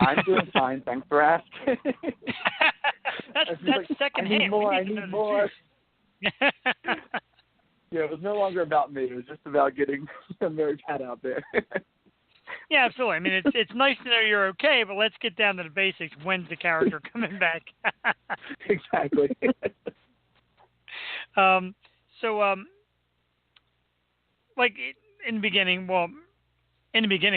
I'm doing fine. Thanks for asking. that's like, second I need hand. more. I need more. Yeah, it was no longer about me. It was just about getting Mary Pat out there. Yeah, absolutely. I mean, it's nice to know you're okay, but let's get down to the basics. When's the character coming back? Exactly. Like in the beginning,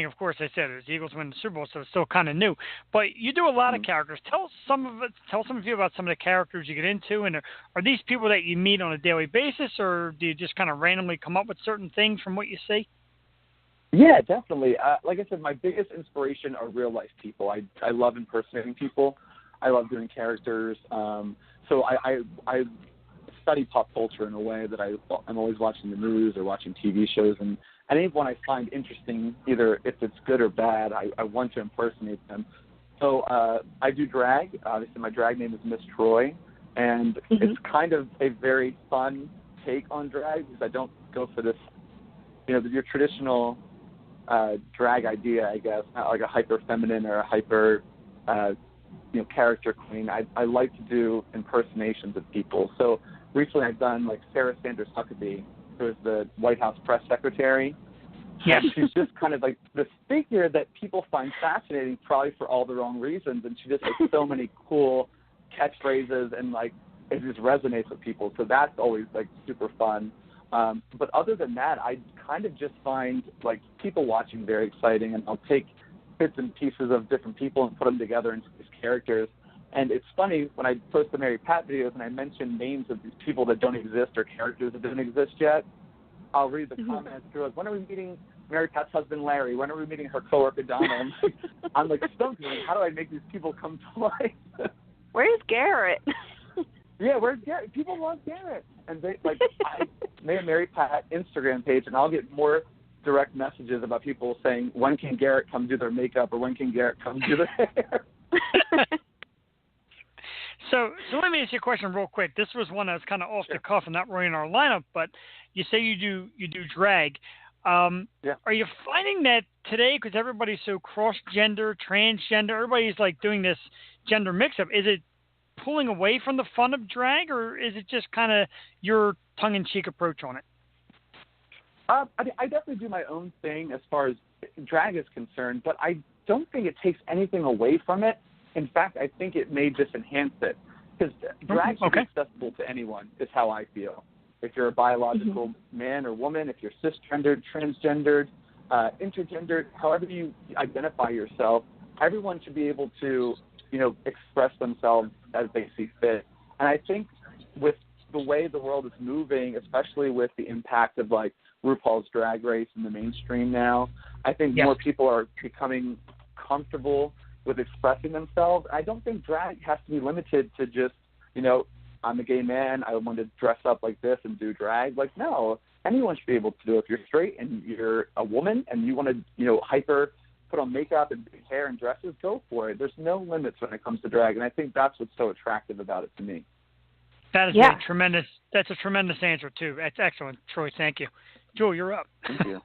of course, I said it was the Eagles win the Super Bowl, so it's still kind of new. But you do a lot of characters. Tell some of you about some of the characters you get into, and are these people that you meet on a daily basis, or do you just kind of randomly come up with certain things from what you see? Yeah, definitely. Like I said, my biggest inspiration are real life people. I love impersonating people. I love doing characters. So I study pop culture in a way that I'm always watching the news or watching TV shows, and anyone I find interesting, either if it's good or bad, I want to impersonate them. So I do drag. Obviously, my drag name is Miss Troy, and it's kind of a very fun take on drag because I don't go for this, your traditional drag idea, I guess, not like a hyper feminine or a hyper character queen. I like to do impersonations of people. So recently I've done like Sarah Sanders Huckabee, who is the White House press secretary. Yeah. And she's just kind of like this figure that people find fascinating, probably for all the wrong reasons. And she just has so many cool catchphrases, and like it just resonates with people. So that's always like super fun. But other than that, I kind of just find like people watching very exciting, and I'll take bits and pieces of different people and put them together into these characters. And it's funny, when I post the Mary Pat videos and I mention names of these people that don't exist or characters that don't exist yet, I'll read the comments through like, when are we meeting Mary Pat's husband Larry? When are we meeting her coworker Donna? I'm like stumped. Like, how do I make these people come to life? Where's Garrett? Yeah, where's Garrett? People love Garrett. And they I made a Mary Pat Instagram page, and I'll get more direct messages about people saying, when can Garrett come do their makeup, or when can Garrett come do their hair? So let me ask you a question real quick. This was one that was kind of off the cuff and not really in our lineup, but you say you do drag. Are you finding that today, because everybody's so cross-gender, transgender, everybody's like doing this gender mix-up, is it pulling away from the fun of drag, or is it just kind of your tongue-in-cheek approach on it? I definitely do my own thing as far as drag is concerned, but I don't think it takes anything away from it. In fact, I think it may just enhance it, because drag should be accessible to anyone, is how I feel. If you're a biological man or woman, if you're cisgendered, transgendered, intergendered, however you identify yourself, everyone should be able to, express themselves as they see fit. And I think with the way the world is moving, especially with the impact of like RuPaul's Drag Race in the mainstream now, I think more people are becoming comfortable with expressing themselves. I don't think drag has to be limited to just, I'm a gay man, I want to dress up like this and do drag. Like, no, anyone should be able to do it. If you're straight and you're a woman and you want to, hyper put on makeup and big hair and dresses, go for it. There's no limits when it comes to drag, and I think that's what's so attractive about it to me. That is a tremendous. That's a tremendous answer too. That's excellent, Troy. Thank you. Joel, you're up. Thank you.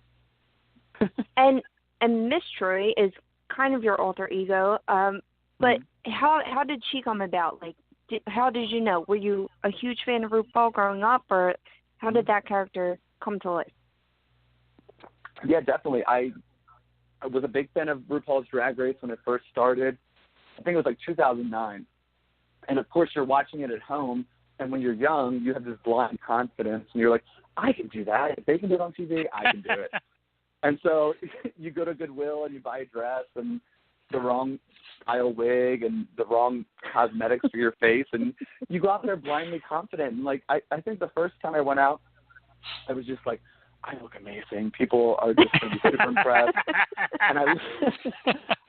And Miss Troy is kind of your alter ego, but how did she come about? Like, how did you know? Were you a huge fan of RuPaul growing up, or how did that character come to life? Yeah, definitely. I was a big fan of RuPaul's Drag Race when it first started. I think it was like 2009. And, of course, you're watching it at home, and when you're young, you have this blind confidence, and you're like, I can do that. If they can do it on TV, I can do it. And so you go to Goodwill and you buy a dress and the wrong style wig and the wrong cosmetics for your face, and you go out there blindly confident. And, like, I think the first time I went out, I was just like, I look amazing. People are just going to be super impressed. And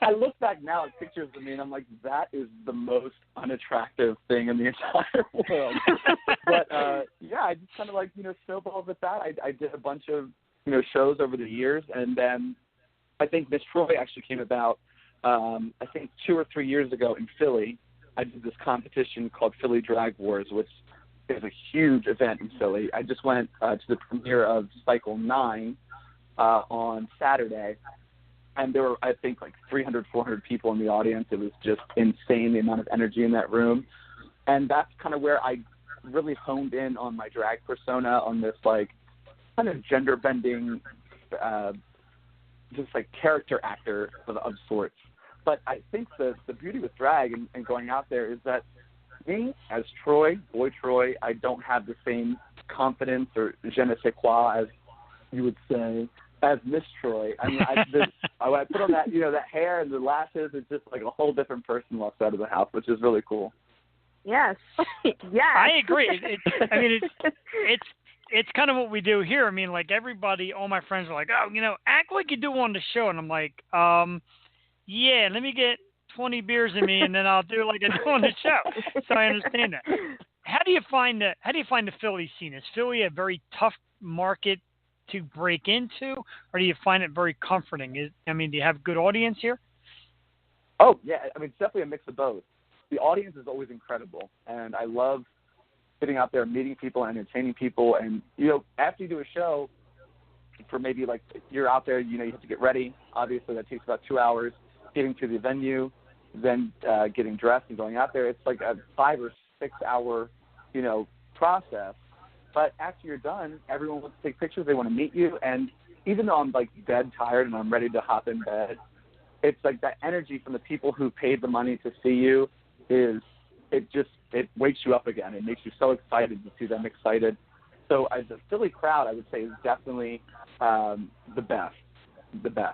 I look back now at pictures of me, and I'm like, that is the most unattractive thing in the entire world. But, I just kind of, like, snowballed with that. I did a bunch of, shows over the years, and then I think Miss Troy actually came about, I think 2 or 3 years ago in Philly. I did this competition called Philly Drag Wars, which is a huge event in Philly. I just went to the premiere of Cycle 9 on Saturday, and there were, I think, like 300, 400 people in the audience. It was just insane, the amount of energy in that room. And that's kind of where I really honed in on my drag persona, on this, like, kind of gender-bending, just, like, character actor of sorts. But I think the beauty with drag and going out there is that me, as Troy, boy Troy, I don't have the same confidence or je ne sais quoi, as you would say, as Miss Troy. I mean, I put on that, that hair and the lashes, it's just like a whole different person walks out of the house, which is really cool. Yes. Yes. I agree. It's kind of what we do here. I mean, like, everybody, all my friends are like, oh, act like you do on the show. And I'm like, yeah, let me get 20 beers in me, and then I'll do like I do on the show. So I understand that. How do you find the Philly scene? Is Philly a very tough market to break into, or do you find it very comforting? Do you have a good audience here? Oh yeah, I mean, it's definitely a mix of both. The audience is always incredible, and I love getting out there, meeting people, and entertaining people. And after you do a show, for maybe like you're out there, you have to get ready. Obviously, that takes about 2 hours. Getting to the venue, then getting dressed and going out there, it's like a 5 or 6 hour, process. But after you're done, everyone wants to take pictures. They want to meet you. And even though I'm like dead tired and I'm ready to hop in bed, it's like that energy from the people who paid the money to see you it wakes you up again. It makes you so excited to see them excited. So as a Philly crowd, I would say is definitely the best,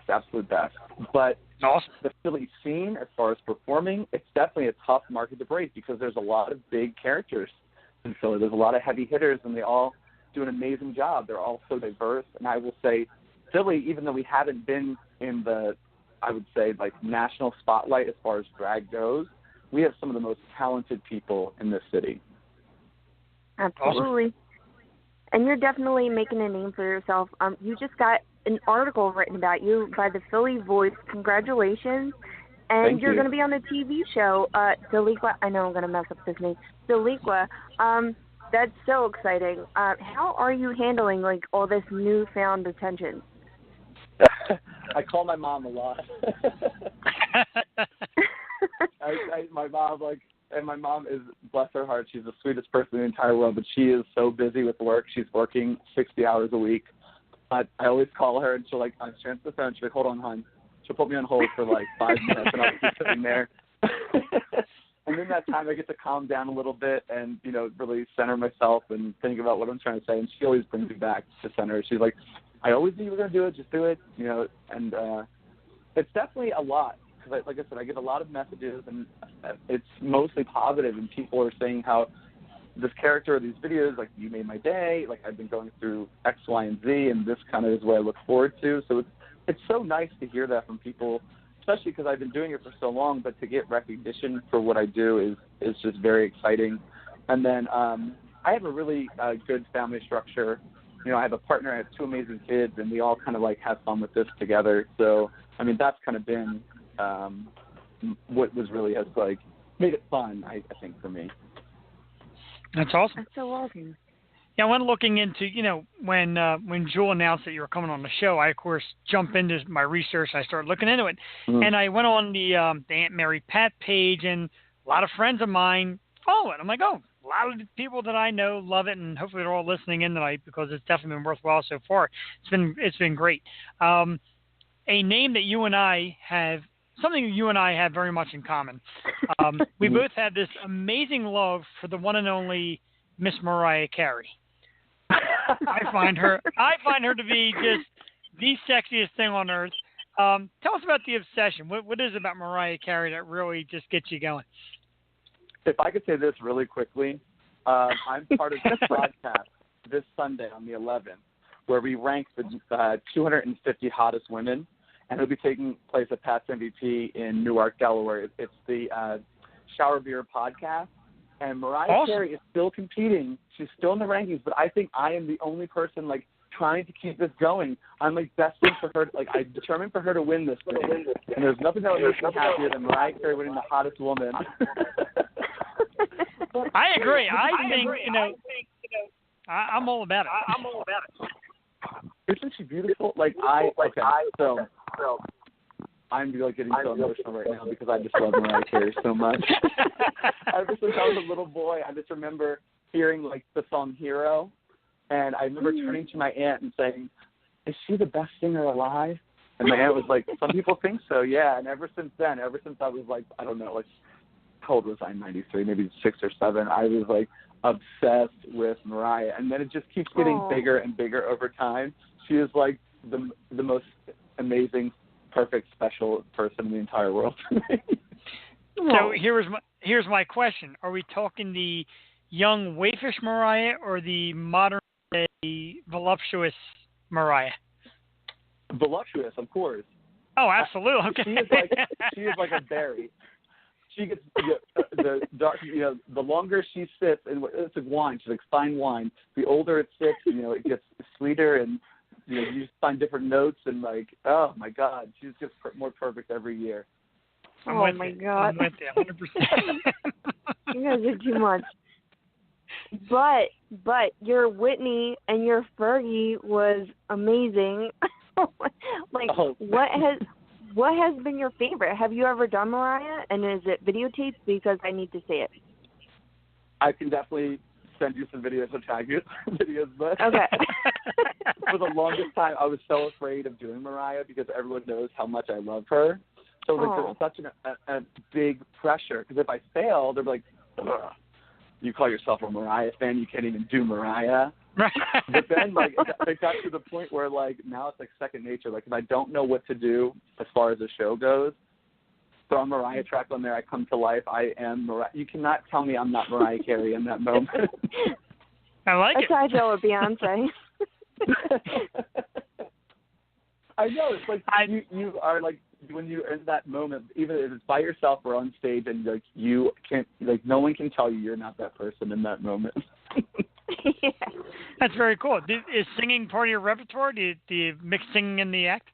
absolute best. But awesome. The Philly scene, as far as performing, it's definitely a tough market to break because there's a lot of big characters in Philly. There's a lot of heavy hitters, and they all do an amazing job. They're all so diverse. And I will say, Philly, even though we haven't been in the, I would say, like national spotlight as far as drag goes, we have some of the most talented people in this city. Absolutely. Awesome. And you're definitely making a name for yourself. You just got an article written about you by the Philly Voice. Congratulations. And Thank you're you. going to be on the TV show, Deliqua. I know I'm going to mess up this name. Deliqua. That's so exciting. How are you handling, like, all this newfound attention? I call my mom a lot. My mom is, bless her heart, she's the sweetest person in the entire world, but she is so busy with work. She's working 60 hours a week. But I always call her, and she'll, like, I answer the phone. She'll be like, hold on, hon. She'll put me on hold for, like, 5 minutes, and I'll be sitting there. And in that time, I get to calm down a little bit and, really center myself and think about what I'm trying to say. And she always brings me back to center. She's like, I always knew you were going to do it. Just do it, And it's definitely a lot. Because, like I said, I get a lot of messages, and it's mostly positive, and people are saying how this character or these videos, like, you made my day, like, I've been going through X, Y, and Z, and this kind of is what I look forward to. So it's so nice to hear that from people, especially because I've been doing it for so long, but to get recognition for what I do is just very exciting. And then I have a really good family structure. I have a partner, I have 2 amazing kids, and we all kind of, like, have fun with this together. So, I mean, that's kind of been what was really has, like, made it fun, I think, for me. That's awesome. That's so awesome. Yeah, when looking into, when Jewel announced that you were coming on the show, I, of course, jumped into my research. I started looking into it. Mm-hmm. And I went on the Aunt Mary Pat page, and a lot of friends of mine follow it. I'm like, oh, a lot of the people that I know love it, and hopefully they're all listening in tonight because it's definitely been worthwhile so far. It's been great. A name that you and I have, something you and I have very much in common. We both have this amazing love for the one and only Miss Mariah Carey. I find her to be just the sexiest thing on earth. Tell us about the obsession. What is it about Mariah Carey that really just gets you going? If I could say this really quickly, I'm part of this podcast this Sunday on the 11th, where we rank the 250 hottest women, and it'll be taking place at Pat's MVP in Newark, Delaware. It's the Shower Beer podcast. And Mariah Carey is still competing. She's still in the rankings, but I think I am the only person, like, trying to keep this going. I'm, like, destined for her. Like, I'm determined for her to win this thing. And there's nothing that would make me happier than Mariah Carey winning the hottest woman. I agree. I think, I'm all about it. Isn't she beautiful? So I'm like getting so emotional right now because I just love Mariah Carey so much. Ever since I was a little boy, I just remember hearing like the song Hero, and I remember turning to my aunt and saying, "Is she the best singer alive?" And my aunt was like, "Some people think so, yeah." And ever since then, ever since I was like, I don't know, like how old was I? 93, maybe 6 or 7. I was like obsessed with Mariah, and then it just keeps getting bigger and bigger over time. She is like the most amazing, perfect, special person in the entire world. So here's my question: are we talking the young waifish Mariah or the modern day voluptuous Mariah? Voluptuous, of course. Oh, absolutely. Okay. She is like a berry. She gets the dark. The longer she sits, and it's like wine. She's like fine wine. The older it sits, it gets sweeter, and you just find different notes, and like, oh my God, she's just more perfect every year. Oh my God. I'm with you, 100%. You guys are too much. But your Whitney and your Fergie was amazing. What has been your favorite? Have you ever done Mariah, and is it videotaped? Because I need to see it. I can definitely send you some videos or tag you some videos, but okay. For the longest time, I was so afraid of doing Mariah because everyone knows how much I love her. So like, there's such a big pressure, because if I fail, they're like, ugh, you call yourself a Mariah fan, you can't even do Mariah. But then, like, it got to the point where, like, now it's like second nature. Like, if I don't know what to do as far as the show goes, throw a Mariah track on there, I come to life. I am Mariah. You cannot tell me I'm not Mariah Carey in that moment. I like it. That's how I feel with Beyonce. I know. It's like you are, like, when you're in that moment, even if it's by yourself or on stage, and, like, you can't, like, no one can tell you you're not that person in that moment. Yeah. That's very cool. Is singing part of your repertoire? Do you mix singing in the act?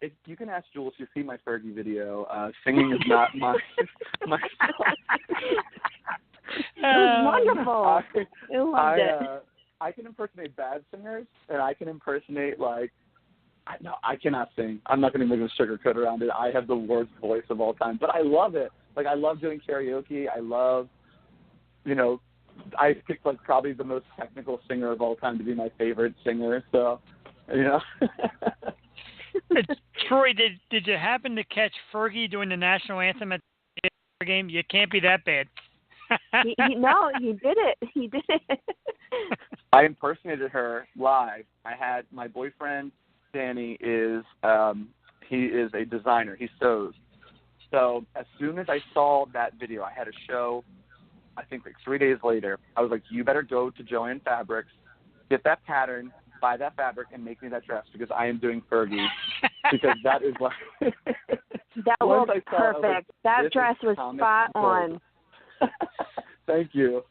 If you can ask Jules, you see my Fergie video. Singing is not my It was wonderful. I loved it. I can impersonate bad singers, and I can impersonate, like, I cannot sing. I'm not going to make a sugarcoat around it. I have the worst voice of all time, but I love it. Like, I love doing karaoke. I love, I picked, like, probably the most technical singer of all time to be my favorite singer. So, Troy, did you happen to catch Fergie doing the national anthem at the game? You can't be that bad. No, he did it. He did it. I impersonated her live. I had my boyfriend, Danny, he is a designer. He sews. So as soon as I saw that video, I had a show, I think like 3 days later. I was like, you better go to Joann Fabrics, get that pattern, buy that fabric, and make me that dress, because I am doing Fergie. Because that is what... That was perfect. Like, that dress was spot on. Thank you.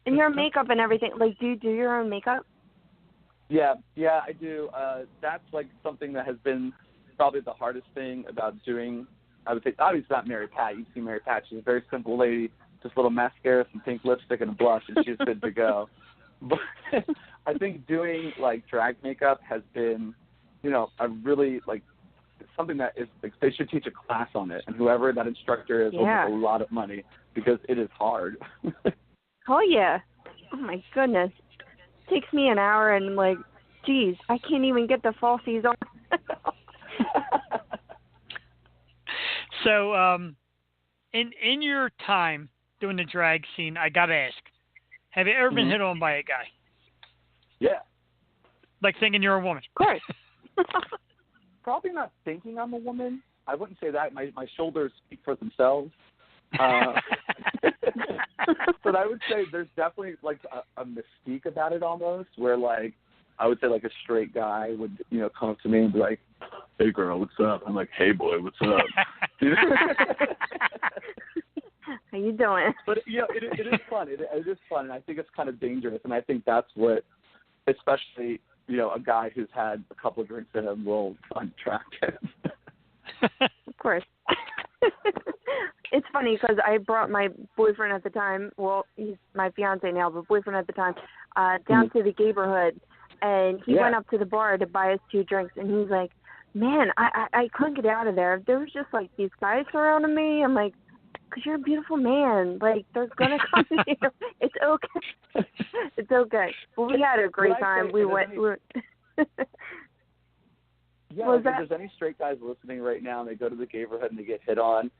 And your makeup and everything, like, do you do your own makeup? Yeah, I do. That's like something that has been probably the hardest thing about doing. I would say, obviously not Mary Pat. You see Mary Pat, she's a very simple lady, just a little mascara, some pink lipstick, and a blush, and she's good to go. But I think doing, like, drag makeup has been, a really, like, something that is, like, they should teach a class on it, and whoever that instructor is will make a lot of money, because it is hard. Oh, yeah. Oh, my goodness. It takes me an hour, and, like, geez, I can't even get the falsies on. So, in your time doing the drag scene, I got to ask, have you ever been hit on by a guy? Yeah. Like thinking you're a woman? Of course. Probably not thinking I'm a woman. I wouldn't say that. My shoulders speak for themselves. But I would say there's definitely, like, a mystique about it almost, where, like, I would say, like, a straight guy would, come up to me and be like, hey, girl, what's up? I'm like, hey, boy, what's up? How you doing? But, it is fun. It is fun, and I think it's kind of dangerous, and I think that's what, especially, a guy who's had a couple of drinks in him will find attractive. Of course. It's funny because I brought my boyfriend at the time, well, he's my fiance now, but boyfriend at the time, down to the neighborhood, and he went up to the bar to buy us 2 drinks, and he's like, man, I couldn't get out of there. There was just like these guys surrounding me. I'm like, because you're a beautiful man. Like, they're going to come to you. It's okay. It's okay. Well, we had a great time. We went. Yeah, like if there's any straight guys listening right now and they go to the neighborhood and they get hit on,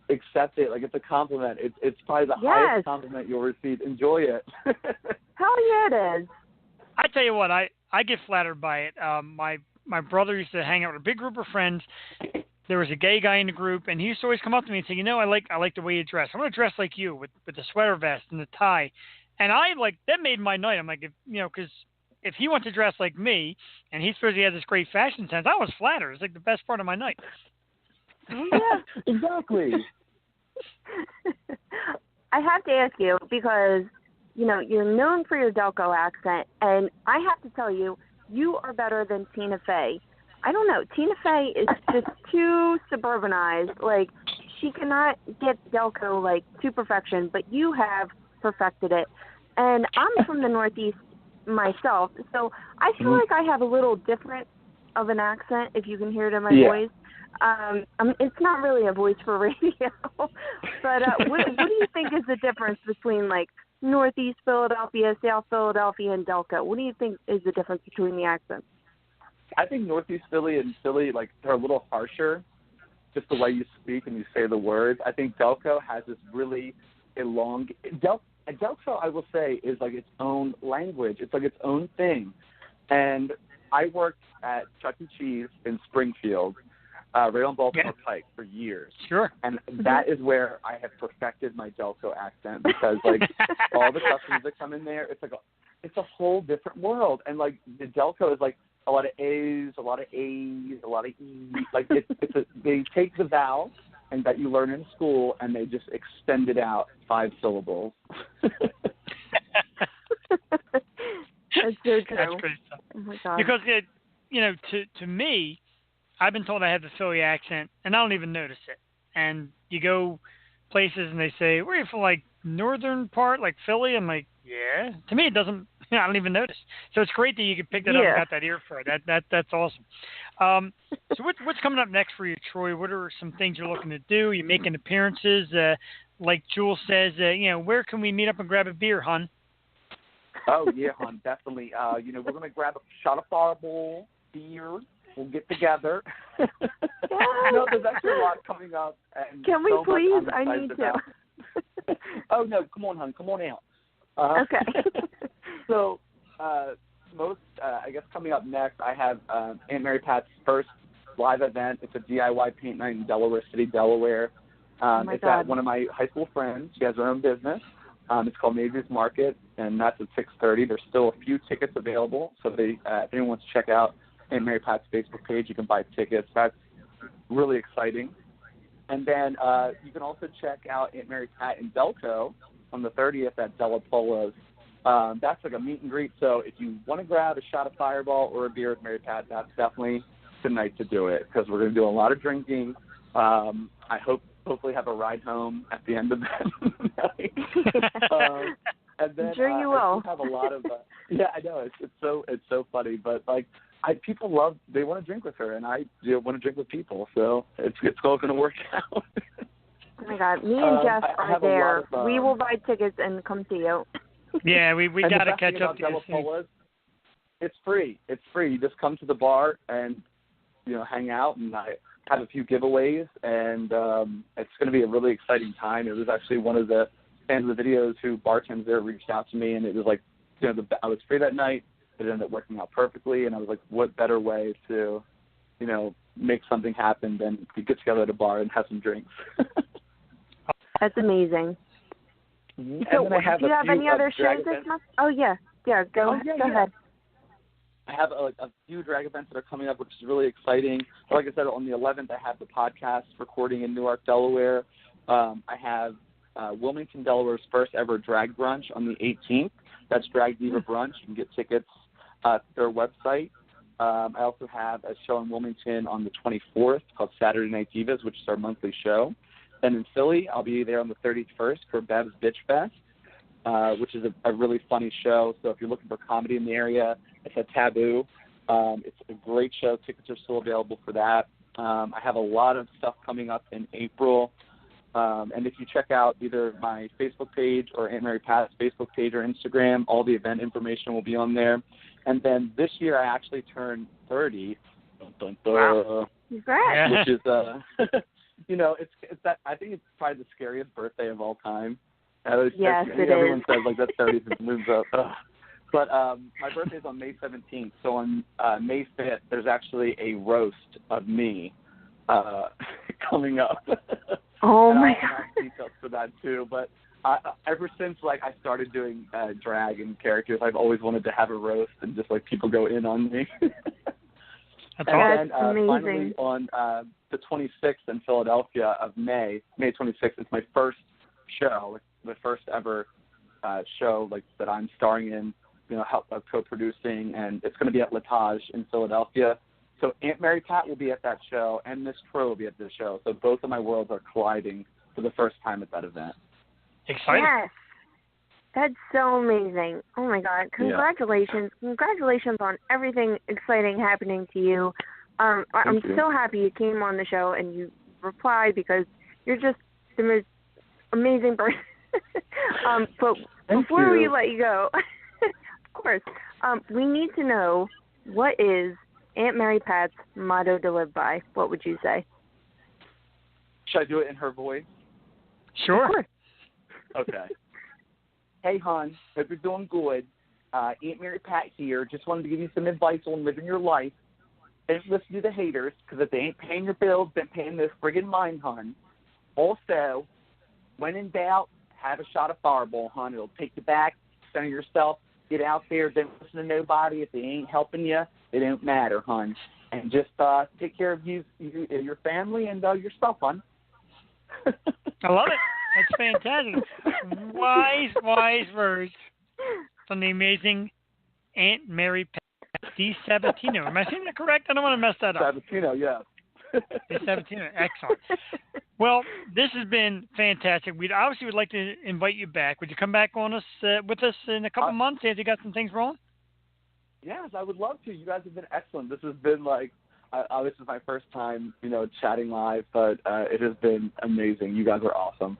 accept it. Like, it's a compliment. It's probably the highest compliment you'll receive. Enjoy it. Hell yeah, it is. I tell you what, I get flattered by it. My brother used to hang out with a big group of friends. There was a gay guy in the group, and he used to always come up to me and say, I like the way you dress. I want to dress like you with the sweater vest and the tie. And that made my night. I'm like, because if he wants to dress like me, and he's supposed to have this great fashion sense, I was flattered. It's like the best part of my night. Oh, yeah. Exactly. I have to ask you, because, you're known for your Delco accent, and I have to tell you, you are better than Tina Fey. I don't know. Tina Fey is just too suburbanized. Like, she cannot get Delco, to perfection, but you have perfected it. And I'm from the Northeast myself, so I feel like I have a little different of an accent, if you can hear it in my voice. It's not really a voice for radio, but what do you think is the difference between, Northeast Philadelphia, South Philadelphia, and Delco? What do you think is the difference between the accents? I think Northeast Philly and Philly, they're a little harsher, just the way you speak and you say the words. I think Delco has this really Delco, I will say, is its own language. It's its own thing. And I worked at Chuck E. Cheese in Springfield, right on Baltimore Pike, for years. Sure. And that is where I have perfected my Delco accent, because all the customers that come in there, it's a whole different world. And the Delco is a lot of A's, a lot of A's, a lot of E's. They take the vowel and that you learn in school, and they just extend it out 5 syllables. That's so true. That's great stuff. Oh my God. Because to me, I've been told I have the Philly accent, and I don't even notice it. And you go places, and they say, "Where are you from? Northern part, Philly?" I'm like, "Yeah." To me, it doesn't. I don't even notice. So it's great that you can pick that up and got that ear for it. That's awesome. So what's coming up next for you, Troy? What are some things you're looking to do? You're making appearances. Like Jules says, where can we meet up and grab a beer, hon? Oh yeah, hon, definitely. We're gonna grab a shot of Fireball, beer. We'll get together. There's actually a lot coming up. And can we please? I need to. Oh no, come on, hon, come on out. Okay. So, I guess coming up next, I have Aunt Mary Pat's first live event. It's a DIY paint night in Delaware City, Delaware. It's at one of my high school friends. She has her own business. It's called Mavis Market, and that's at 6:30. There's still a few tickets available, so if anyone wants to check out Aunt Mary Pat's Facebook page, you can buy tickets. That's really exciting. And then you can also check out Aunt Mary Pat in Delco on the 30th at Della Polo's. That's a meet and greet, so if you want to grab a shot of Fireball or a beer with Mary Pat, that's definitely the night to do it, because we're going to do a lot of drinking. I hopefully have a ride home at the end of that night. And then, I'm sure you will. I have a lot of I know, it's so funny, but people they want to drink with her, and I want to drink with people, so it's all going to work out. Oh my God, me and Jeff are there. We will buy tickets and come see you. Yeah, we got to catch up to this. It's free. It's free. You just come to the bar and hang out, and I have a few giveaways, and it's going to be a really exciting time. It was actually one of the fans of the videos who bartends there reached out to me, and it was I was free that night. It ended up working out perfectly, and I was like, what better way to make something happen than to get together at a bar and have some drinks. That's amazing. Mm-hmm. So, do you have any other shows this month? Oh, yeah. Yeah, go ahead. I have a few drag events that are coming up, which is really exciting. Like I said, on the 11th, I have the podcast recording in Newark, Delaware. I have Wilmington, Delaware's first ever drag brunch on the 18th. That's Drag Diva Brunch. You can get tickets at their website. I also have a show in Wilmington on the 24th called Saturday Night Divas, which is our monthly show. And in Philly, I'll be there on the 31st for Bev's Bitch Fest, which is a really funny show. So if you're looking for comedy in the area, it's at Taboo. It's a great show. Tickets are still available for that. I have a lot of stuff coming up in April. And if you check out either my Facebook page or Aunt Mary Pat's Facebook page or Instagram, all the event information will be on there. And then this year I actually turned 30. Dun, dun, dun, wow. Congrats. which is, it's that, I think it's probably the scariest birthday of all time. Yes, it everyone is. says like that 30 moves up. Ugh. But my birthday is on May 17th. So on May 5th, there's actually a roast of me coming up. Oh and my I'll have details for that too. But ever since I started doing drag and characters, I've always wanted to have a roast and just people go in on me. That's and awesome. then finally on the 26th in Philadelphia of May 26th, it's my first show, the first ever show that I'm starring in, co-producing, and it's going to be at Latage in Philadelphia. So Aunt Mary Pat will be at that show, and Miss Troy will be at the show. So both of my worlds are colliding for the first time at that event. exciting. Yes. That's so amazing. Oh, my God. Congratulations. Yeah. Congratulations on everything exciting happening to you. I'm so happy you came on the show and you replied because you're just the most amazing person. But before we let you go, of course, we need to know, what is Aunt Mary Pat's motto to live by? What would you say? Should I do it in her voice? Sure. Of course. Okay. Hey, hon, hope you're doing good. Aunt Mary Pat here. Just wanted to give you some advice on living your life. Don't listen to the haters, because if they ain't paying your bills, they're paying those friggin' mine, hon. Also, when in doubt, have a shot of Fireball, hon. It'll take you back, center yourself, get out there. Don't listen to nobody. If they ain't helping you, it don't matter, hon. And just take care of you, your family, and yourself, hon. I love it. That's fantastic. Wise words from the amazing Aunt Mary Pat DiSabatino. Am I saying that correct? I don't want to mess that up. Sabatino, yes. DiSabatino, excellent. Well, this has been fantastic. We'd obviously would like to invite you back. Would you come back on us with us in a couple months after you got some things rolling? Yes, I would love to. You guys have been excellent. This has been this is my first time, chatting live, but it has been amazing. You guys are awesome.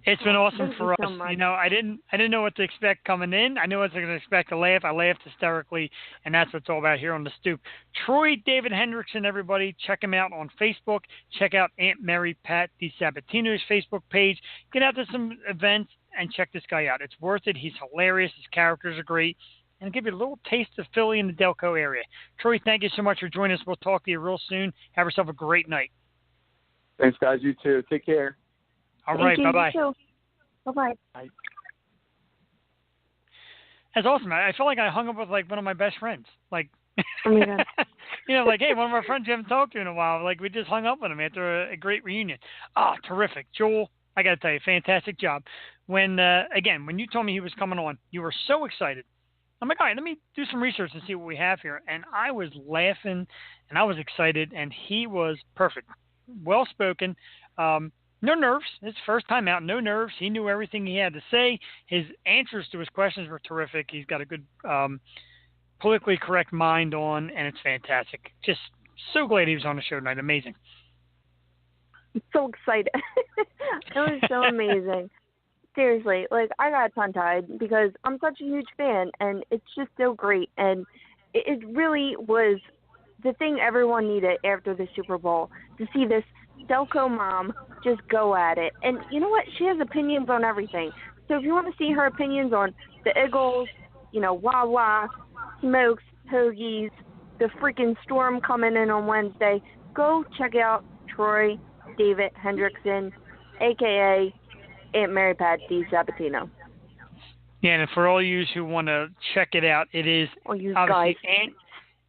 It's been awesome for us. So much. I didn't know what to expect coming in. I knew what I was going to expect to laugh. I laughed hysterically, and that's what it's all about here on the Stoop. Troy David Hendrickson, everybody, check him out on Facebook. Check out Aunt Mary Pat DiSabatino's Facebook page. Get out to some events and check this guy out. It's worth it. He's hilarious. His characters are great. And I'll give you a little taste of Philly in the Delco area. Troy, thank you so much for joining us. We'll talk to you real soon. Have yourself a great night. Thanks, guys. You too. Take care. All right. Bye-bye. Bye-bye. Bye. That's awesome. I feel like I hung up with one of my best friends. Oh my God. Hey, one of our friends you haven't talked to in a while. We just hung up with him after a great reunion. Oh, terrific. Joel, I got to tell you, fantastic job. When you told me he was coming on, you were so excited. I'm like, all right, let me do some research and see what we have here. And I was laughing and I was excited, and he was perfect. Well-spoken. No nerves. His first time out, no nerves. He knew everything he had to say. His answers to his questions were terrific. He's got a good politically correct mind on, and it's fantastic. Just so glad he was on the show tonight. Amazing. I'm so excited. It was so amazing. Seriously, I got tongue-tied because I'm such a huge fan, and it's just so great. And it really was the thing everyone needed after the Super Bowl, to see this Delco mom just go at it. And you know what? She has opinions on everything. So if you want to see her opinions on the Eagles, Wawa, smokes, hoagies, the freaking storm coming in on Wednesday, go check out Troy David Hendrickson, a.k.a. Aunt Mary Pat DiSabatino. Yeah, and for all you who want to check it out, it is obviously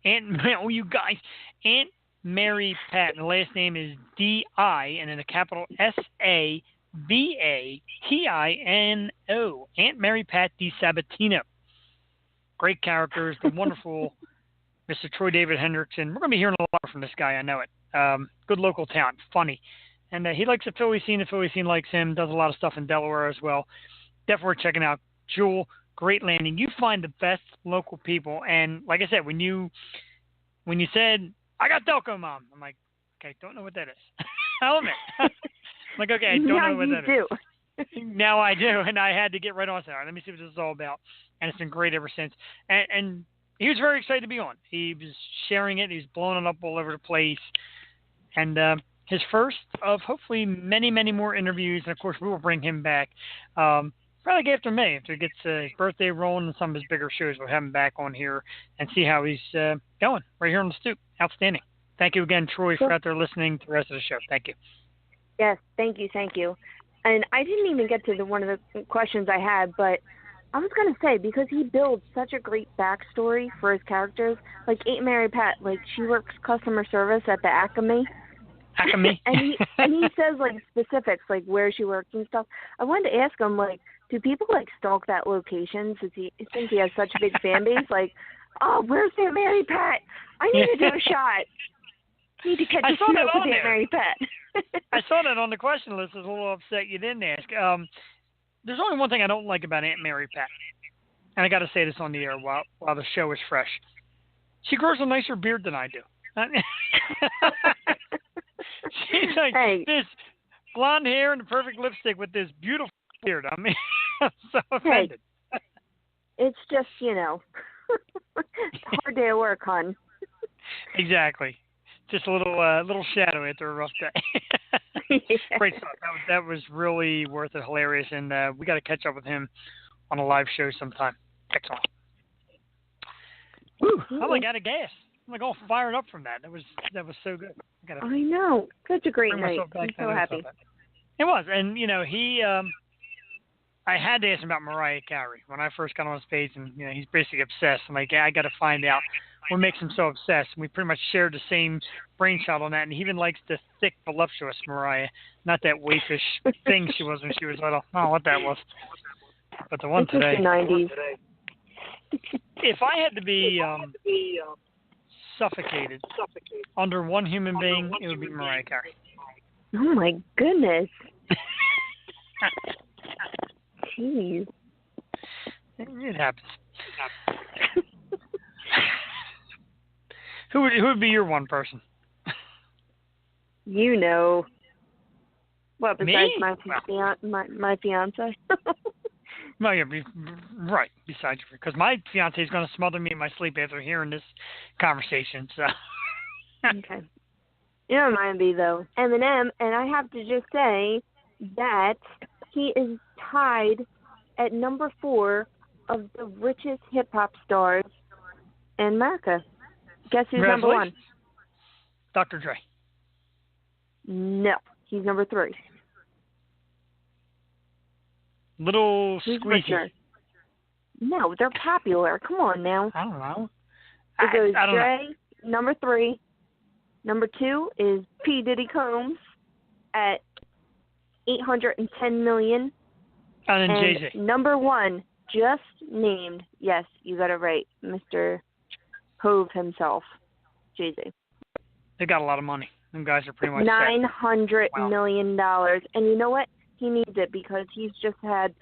Aunt Mary Pat, and the last name is D-I, and then a capital S-A-B-A-T-I-N-O. Aunt Mary Pat DiSabatino. Great characters, the wonderful Mr. Troy David Hendrickson. We're going to be hearing a lot from this guy, I know it. Good local talent, funny. And he likes the Philly scene. The Philly scene likes him, does a lot of stuff in Delaware as well. Definitely worth checking out. Jewel, great landing. You find the best local people, and like I said, when you said I got Delco Mom, I'm like, okay, don't know what that is. I'll admit. I'm like, okay, I don't know what that is. Now I do, and I had to get right on it. All right, let me see what this is all about, and it's been great ever since. And he was very excited to be on. He was sharing it. He was blowing it up all over the place, and his first of hopefully many, many more interviews. And of course, we will bring him back. Probably after May, after he gets his birthday rolling and some of his bigger shows. We'll have him back on here and see how he's going right here on the Stoop. Outstanding. Thank you again, Troy, for out there listening to the rest of the show. Thank you. Yes, thank you. And I didn't even get to one of the questions I had, but I was going to say, because he builds such a great backstory for his characters, like Aunt Mary Pat, like she works customer service at the Acme. Acme? and he says, like, specifics, like where she works and stuff. I wanted to ask him, like, do people, like, stalk that location since he has such a big fan base? Like, oh, where's Aunt Mary Pat? I need to do a shot. Need to catch a snow with Aunt Mary Pat. I saw that on the question list. I was a little upset you didn't ask. There's only one thing I don't like about Aunt Mary Pat, and I got to say this on the air while the show is fresh. She grows a nicer beard than I do. She's like this blonde hair and the perfect lipstick with this beautiful beard. I mean, I'm so offended. Hey, it's just, hard day at work, hon. Exactly. Just a little shadow after a rough day. Great stuff. That was really worth it, hilarious, and we got to catch up with him on a live show sometime. Excellent. Woo! I'm like out of gas. I'm like all fired up from that. That was so good. I know. Such a great night. I'm so happy. It was, and he. I had to ask him about Mariah Carey when I first got on his page, and he's basically obsessed. I'm like, I got to find out what makes him so obsessed. And we pretty much shared the same brainchild on that, and he even likes the thick, voluptuous Mariah, not that waifish thing she was when she was little. I don't know what that was, but the one today. The 90s. If I had to be suffocated under one human being, it would be Mariah Carey. Oh my goodness. Jeez. It happens. Who would be your one person? What, besides my fiance? Well, yeah, right. Besides, because my fiance is going to smother me in my sleep after hearing this conversation. So. Okay. You don't mind me though, Eminem, and I have to just say that he is tied at number 4 of the richest hip hop stars in America. Guess who's number 1? Dr. Dre. No, he's number 3. Little Squeezy. No, they're popular. Come on now. I don't know. It goes Dre, number 3. Number 2 is P. Diddy Combs at $810 million. And then Jay-Z. Number 1, just named, yes, you got it right, Mr. Hove himself, Jay-Z. They got a lot of money. Them guys are pretty much $900 million. And you know what? He needs it because he's just had,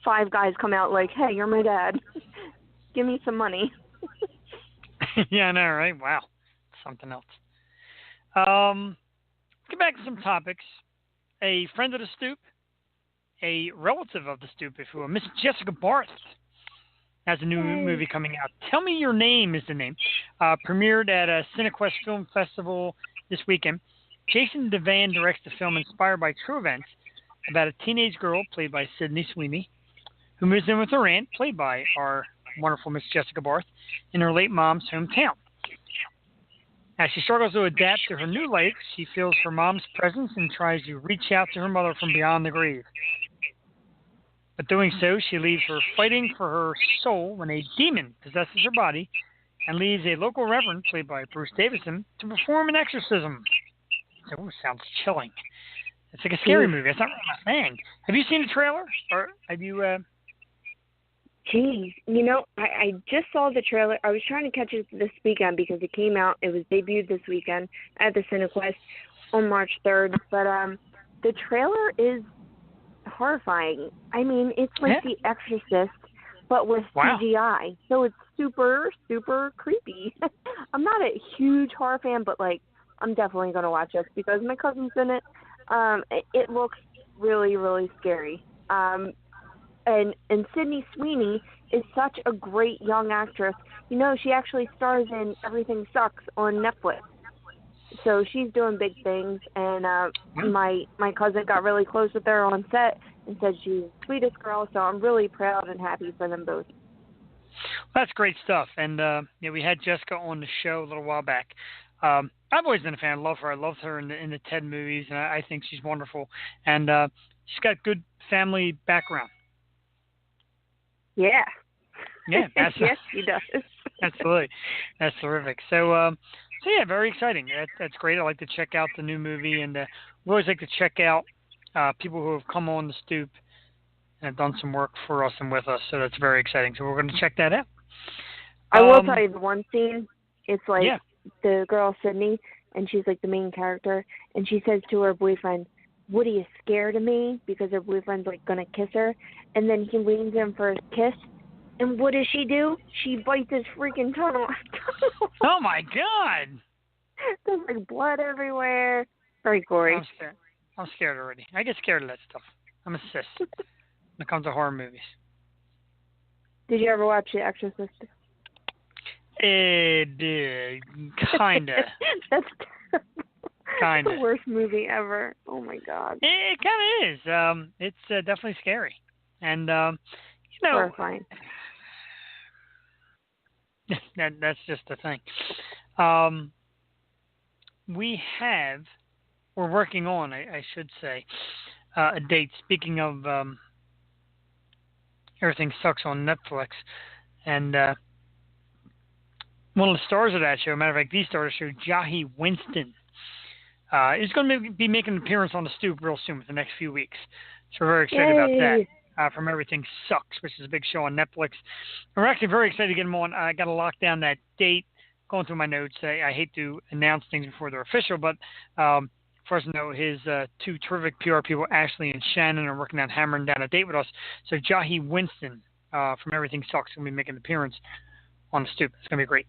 5 guys come out like, hey, you're my dad. Give me some money. Yeah, I know, right? Wow. Something else. Get back to some topics. A friend of the Stoop, a relative of the Stoop, if you will, Miss Jessica Barth, has a new movie coming out. Tell Me Your Name is the name. Premiered at a CineQuest Film Festival this weekend. Jason Devan directs the film inspired by true events about a teenage girl, played by Sydney Sweeney, who moves in with her aunt, played by our wonderful Miss Jessica Barth, in her late mom's hometown. As she struggles to adapt to her new life, she feels her mom's presence and tries to reach out to her mother from beyond the grave. But doing so, she leaves her fighting for her soul when a demon possesses her body and leaves a local reverend, played by Bruce Davison, to perform an exorcism. It sounds chilling. It's like a scary movie. It's not really my thing. Have you seen the trailer? Or have you... Geez, I just saw the trailer. I was trying to catch it this weekend because it came out. It was debuted this weekend at the CineQuest on March 3rd. But the trailer is horrifying. I mean, it's like The Exorcist, but with CGI. So it's super, super creepy. I'm not a huge horror fan, but, like, I'm definitely going to watch this because my cousin's in it. It looks really, really scary. And Sydney Sweeney is such a great young actress. You know, she actually stars in Everything Sucks on Netflix. So she's doing big things, and my cousin got really close with her on set and said she's the sweetest girl, so I'm really proud and happy for them both. That's great stuff. And we had Jessica on the show a little while back. I've always been a fan. I love her. I loved her in the Ted movies, and I think she's wonderful. And she's got good family background. Yeah. Yeah. Yes, she does. Absolutely. That's terrific. So yeah, very exciting. That's great. I like to check out the new movie, and we always like to check out people who have come on the Stoop and have done some work for us and with us. So that's very exciting. So we're going to check that out. I will tell you the one scene. It's like the girl Sydney, and she's like the main character, and she says to her boyfriend, "Woody is scared of me," because her boyfriend's like going to kiss her, and then he leans in for a kiss. And what does she do? She bites his freaking tongue off. Oh, my God. There's, like, blood everywhere. Very gory. I'm scared already. I get scared of that stuff. I'm a sis when it comes to horror movies. Did you ever watch The Exorcist? Kinda. That's kinda the worst movie ever. Oh, my God. It kind of is. It's definitely scary. And, you know... Horrifying. That's just the thing. We're working on, I should say, a date. Speaking of Everything Sucks on Netflix, and one of the stars of that show, matter of fact, the star of the show, Jahi Winston, is going to be making an appearance on the Stoop real soon, within the next few weeks. So we're very excited about that. From Everything Sucks, which is a big show on Netflix. We're actually very excited to get him on. I got to lock down that date. Going through my notes, I hate to announce things before they're official, but first note, his two terrific PR people, Ashley and Shannon, are working on hammering down a date with us. So Jahi Winston from Everything Sucks is going to be making an appearance on the Stoop. It's going to be great.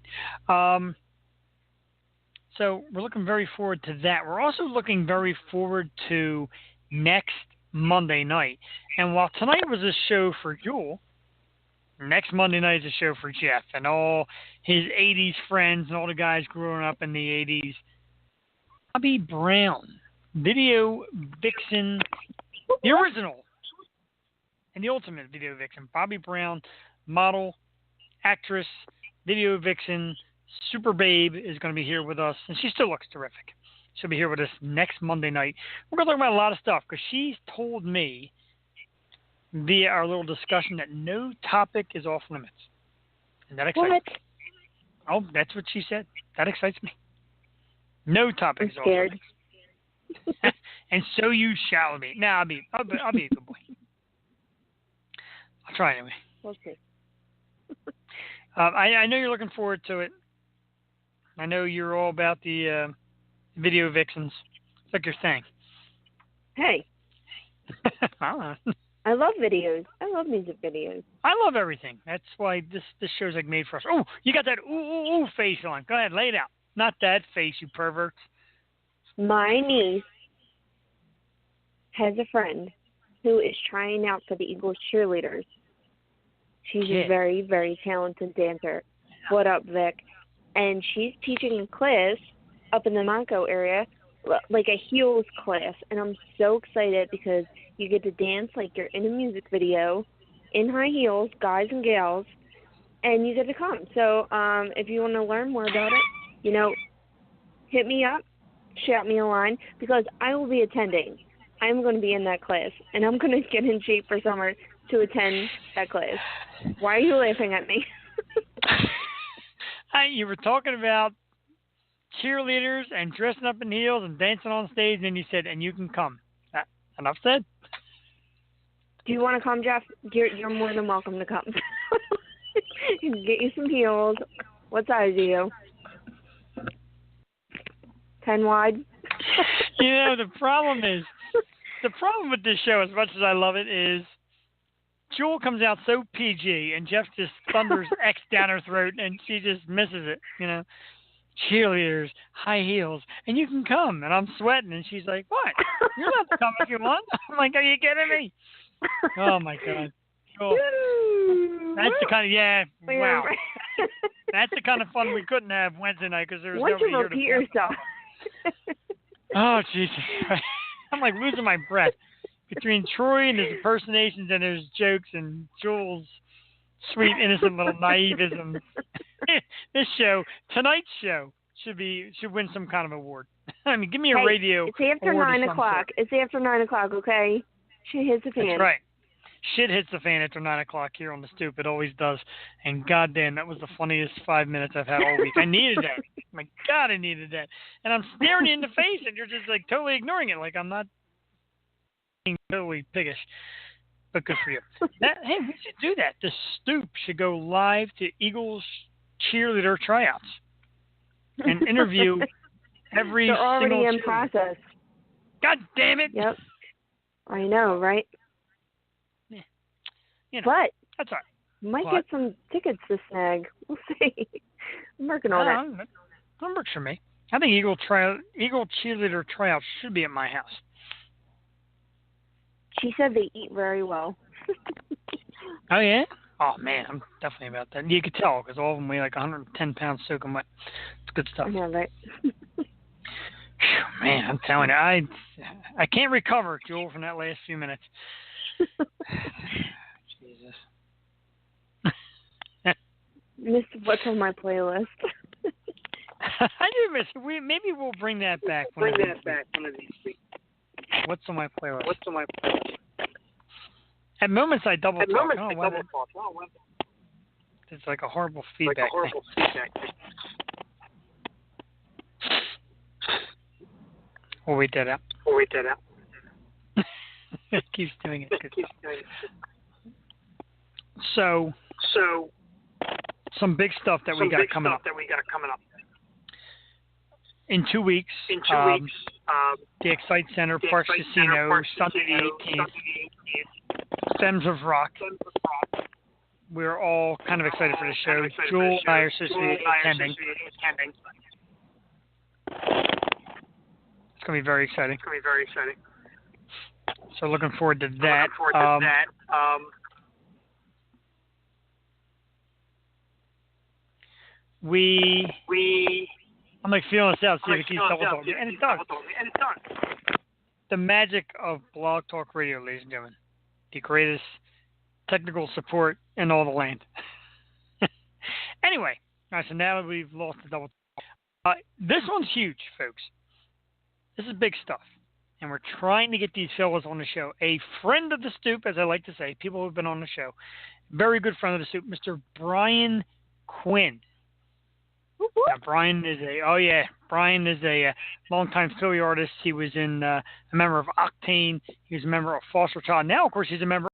So we're looking very forward to that. We're also looking very forward to next Monday night. And while tonight was a show for Jewel, next Monday night is a show for Jeff and all his 80s friends and all the guys growing up in the 80s. Bobby Brown, video vixen, the original and the ultimate video vixen. Bobby Brown, model, actress, video vixen, super babe, is going to be here with us. And she still looks terrific. She'll be here with us next Monday night. We're going to talk about a lot of stuff because she's told me via our little discussion that no topic is off limits. And that excites me. Oh, that's what she said. That excites me. No topic is off limits. And so you shall be. Now, I'll be a good boy. I'll try anyway. Okay. I know you're looking forward to it. I know you're all about the video vixens. It's like your thing. Hey. I love videos. I love music videos. I love everything. That's why this show's like made for us. Oh, you got that ooh face on. Go ahead, lay it out. Not that face, you perverts. My niece has a friend who is trying out for the Eagles cheerleaders. She's a very, very talented dancer. What up, Vic? And she's teaching a class up in the Monaco area, like a heels class. And I'm so excited because you get to dance like you're in a music video, in high heels, guys and gals, and you get to come. So if you want to learn more about it, hit me up, shout me a line, because I will be attending. I'm going to be in that class, and I'm going to get in shape for summer to attend that class. Why are you laughing at me? You were talking about cheerleaders and dressing up in heels and dancing on stage, and you said, and you can come. Enough said. Do you want to come, Jeff? You're more than welcome to come. Get you some heels. What size are you? 10 wide? The problem is, The problem with this show, as much as I love it, is Jewel comes out so PG, and Jeff just thunders X down her throat, and she just misses it. Cheerleaders, high heels, and you can come. And I'm sweating, and she's like, "What? You're not to come if you want." I'm like, "Are you kidding me?" Oh my God. Cool. That's the kind of wow. That's the kind of fun we couldn't have Wednesday night because there was nobody here to repeat yourself. Oh Jesus! I'm like losing my breath between Troy and his impersonations and his jokes and Joel's sweet innocent little naivism. This show, tonight's show, should win some kind of award. I mean, give me a radio. It's after 9 o'clock. It's after 9 o'clock. Okay, shit hits the fan. That's right. Shit hits the fan after 9 o'clock here on the Stoop. It always does. And goddamn, that was the funniest 5 minutes I've had all week. I needed that. My God, I needed that. And I'm staring you in the face, and you're just like totally ignoring it, like I'm not being totally piggish. But good for you. Hey, we should do that. The Stoop should go live to Eagles cheerleader tryouts and interview every They're already single in process. God damn it! Yep. I know, right? Yeah. But that's all right. Might get some tickets to snag. We'll see. I'm working on it. That works for me. I think Eagle cheerleader tryouts should be at my house. She said they eat very well. Oh, yeah? Oh, man, I'm definitely about that. You could tell because all of them weigh like 110 pounds soaking wet. It's good stuff. Yeah, right. Man, I'm telling you, I can't recover, Joel, from that last few minutes. Jesus. Missed what's on my playlist. I do miss it. Maybe we'll bring that back one of these weeks. What's on my playlist? At moments I double talk. It's like a horrible feedback. We'll wait that out. It keeps doing it. Good stuff. So some big stuff that we got coming up. In 2 weeks, the Excite Center, Parks Casino, Sunday the 18th, Stems of Rock. We're all kind of excited for the show. Jewel and I are supposed to be attending. It's going to be very exciting. So looking forward to that. I'm like feeling this out, see if it keeps double talking. And it does. The magic of Blog Talk Radio, ladies and gentlemen. The greatest technical support in all the land. Anyway, all right, so now we've lost the double talk. This one's huge, folks. This is big stuff. And we're trying to get these fellas on the show. A friend of the Stoop, as I like to say, people who have been on the show. Very good friend of the Stoop, Mr. Brian Quinn. Now, Brian is a longtime Philly artist. He was a member of Octane. He was a member of Foster Child. Now, of course, he's a member